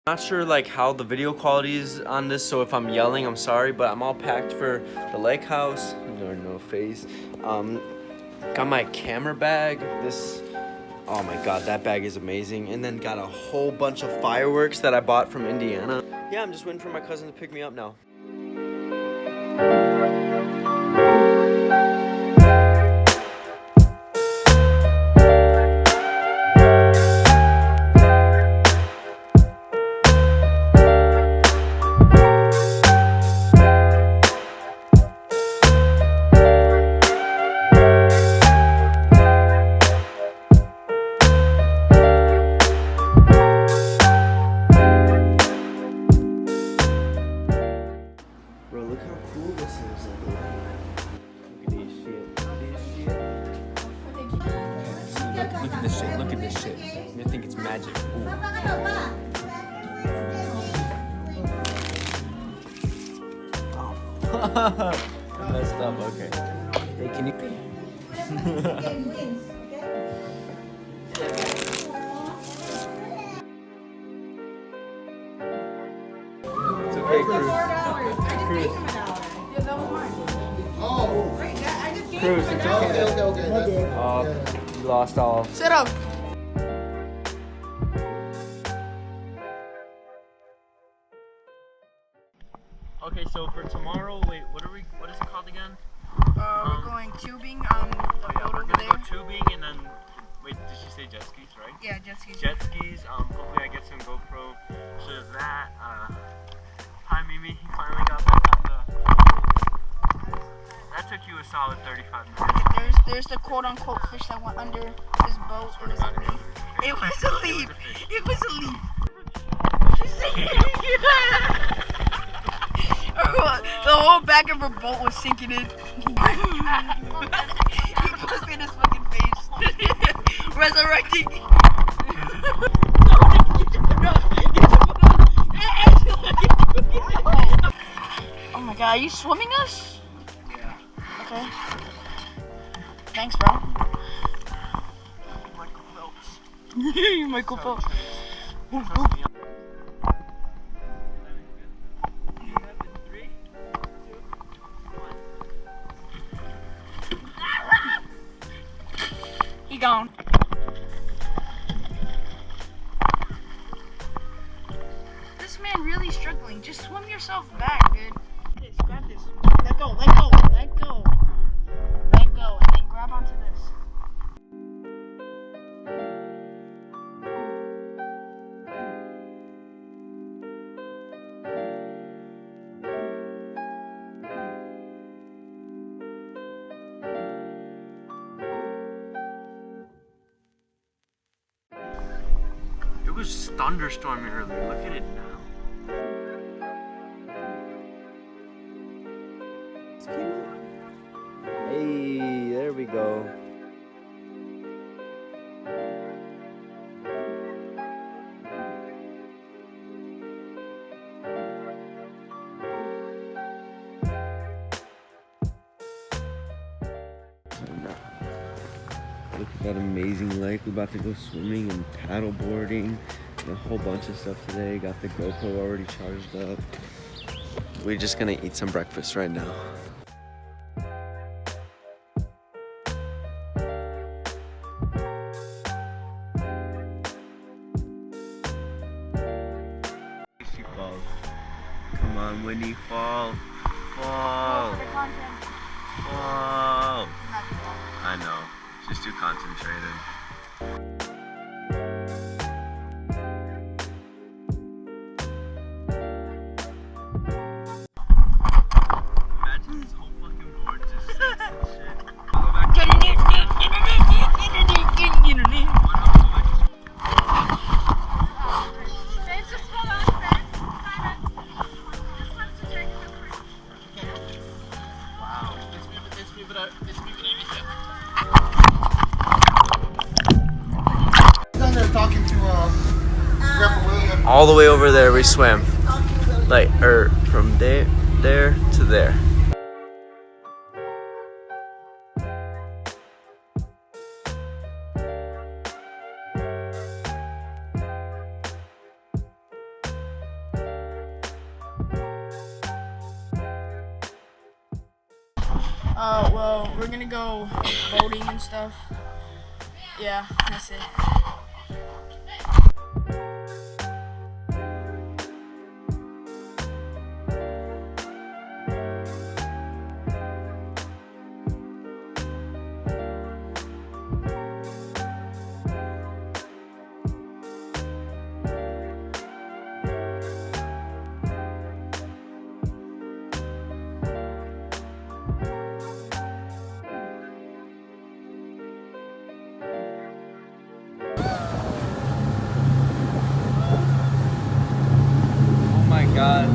Not sure like how the video quality is on this, so if I'm yelling, I'm sorry, but I'm all packed for the lake house. No face. Got my camera bag. Oh my god, that bag is amazing. And then got a whole bunch of fireworks that I bought from Indiana. Yeah, I'm just waiting for my cousin to pick me up now. Bro, look how cool this is. Look at this shit. Look at this shit. Look at this shit. You think it's magic. Ooh. Oh, I messed up. Okay. Hey, can you? It's okay, Cruz. Cruz, it's okay. Okay. Oh, you lost all. Sit up. Okay, so for tomorrow, wait, what is it called again? We're going tubing on the boat over there. We're gonna go tubing and then, wait, did she say jet skis, right? Yeah, jet skis. Jet skis, hopefully I get some Gopro. So that, hi Mimi, he finally got back on the, that took you a solid 35 minutes. There's the quote-unquote fish that went under his boat. It was a leaf. It was a leaf. It was a leaf. The whole back of her boat was sinking in. He posted in his fucking face. Resurrecting. Oh my god, are you swimming us? Yeah. Okay. Thanks, bro. Michael Phelps. You're Michael Phelps. He gone. This man really struggling. Just swim yourself back, dude. Grab this. Let go, let go, let go. Let go, and then grab onto this. It was thunderstorming earlier, look at it now. Hey, there we go. Look at that amazing lake. We're about to go swimming and paddle boarding and a whole bunch of stuff today. Got the GoPro already charged up. We're just gonna eat some breakfast right now. Come on, Winnie, fall. Fall. Fall. I know. She's too concentrated. Imagine this whole fucking board just sits and shit. Go back to all the way over there we swim. Like, from there to there. Well, we're gonna go boating and stuff. Yeah, that's it. Oh my god.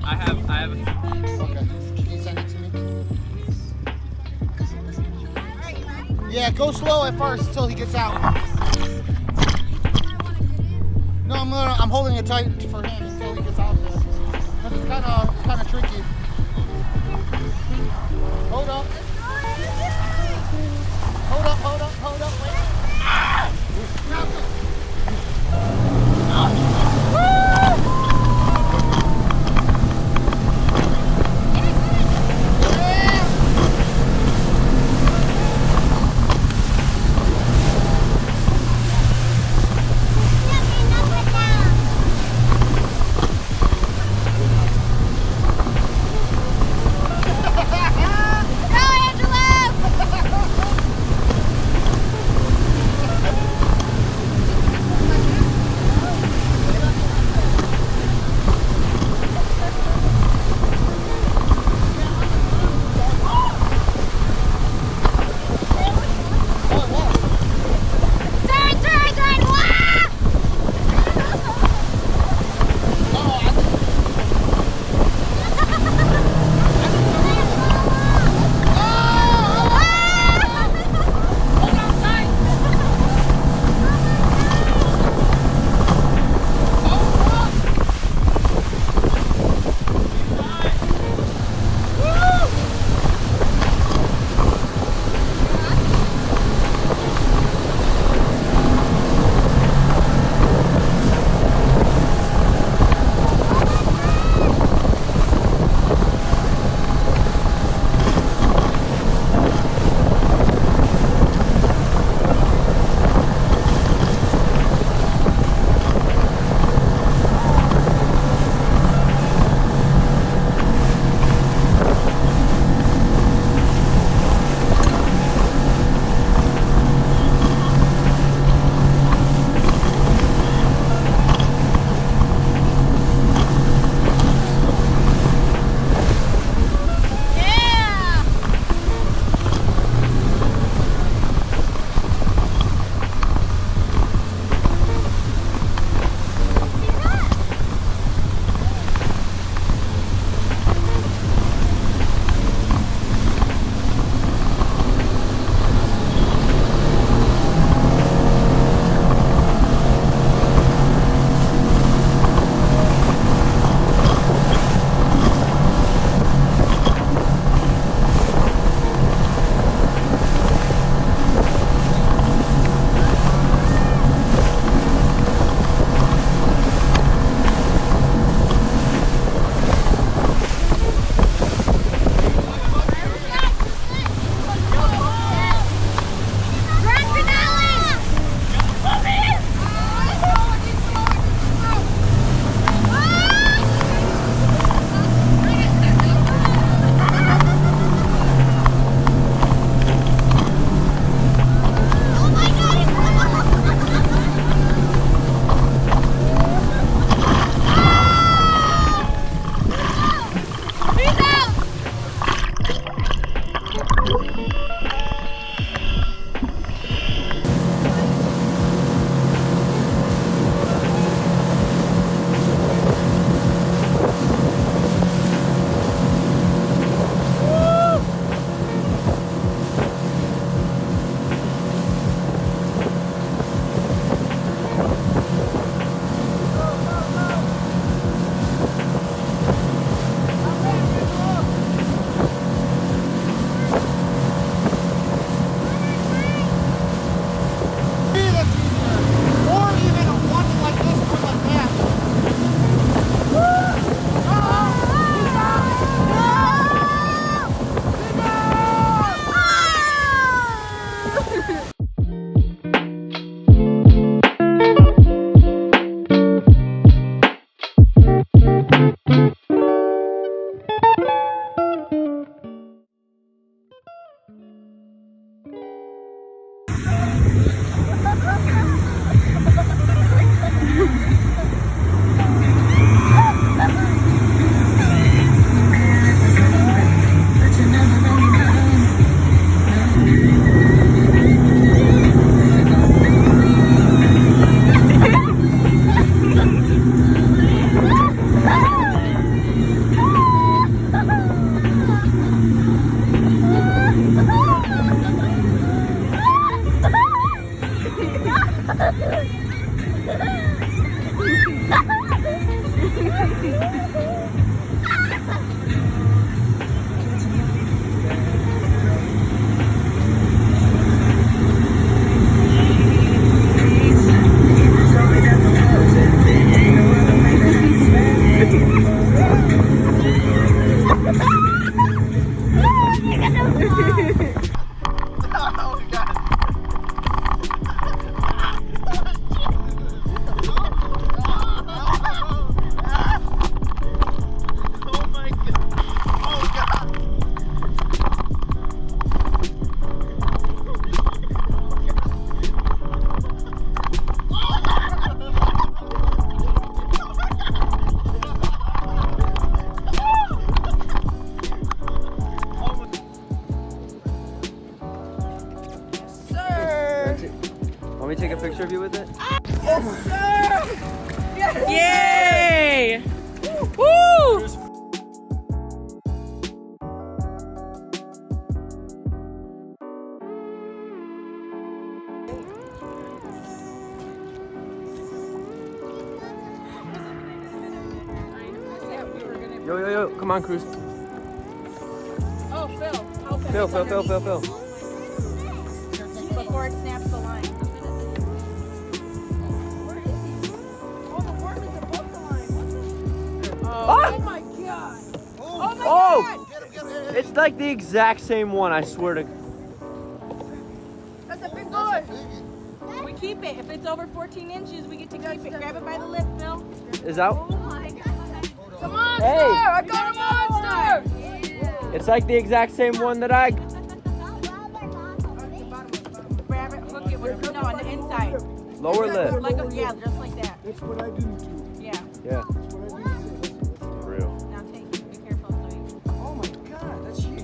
I have. Okay. Can you send it to me? Yeah, go slow at first till he gets out. No, I'm holding it tight for him until he gets out there. 'Cause it's kind of tricky. Hold up. Hold up. Wait. Want me to take a picture of you with it? Yes, sir! Yes. Yay! Woo! Yo, come on, Cruz. Oh, Phil. Help him. Phil. Before it snaps the line. Oh, the worm is above the line. Oh my god. Oh my god. It's like the exact same one, I swear to. That's a big boy. We keep it. If it's over 14 inches, we get to keep it. Grab it by the lip, Phil. Is that? Oh my god. It's a monster. Hey. I got a monster. It's like the exact same one that I. Grab it, hook it with, no, on the inside. Lower lip. Like a, yeah, just like that. That's what I didn't do. Yeah. Yeah. That's what I didn't do. For real. Now take, be careful, Zoe. Oh my god, that's huge.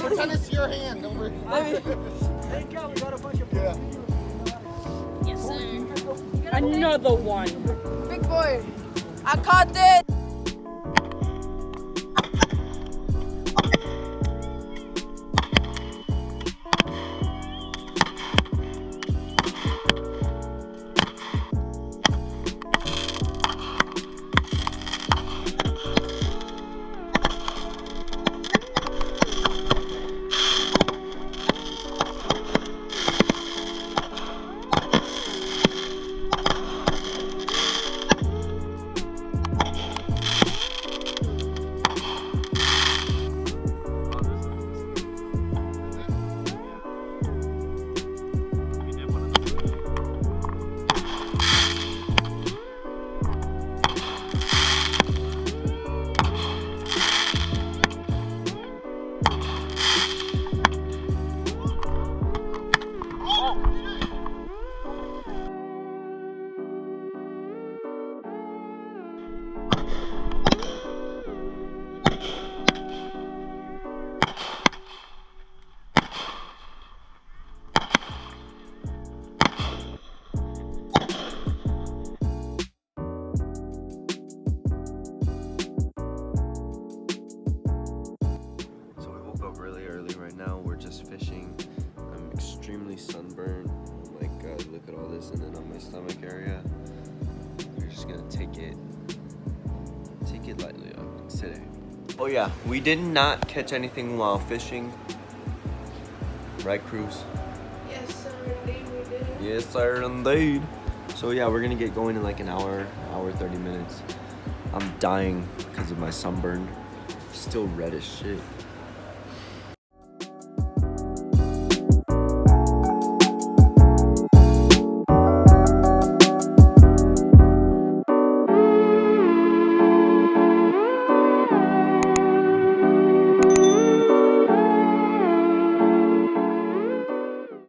Pretend it's your hand over. Thank God we got a bunch of. Yeah. Yes, sir. Another one. Big boy. I caught this. Really early right now. We're just fishing. I'm extremely sunburned. Oh my god, look at all this, and then on my stomach area. We're just gonna take it lightly up today. Oh yeah, we did not catch anything while fishing. Right, Cruz? Yes, sir. Indeed, we did. Yes, sir, indeed. So yeah, we're gonna get going in like an hour 30 minutes. I'm dying because of my sunburn. Still red as shit.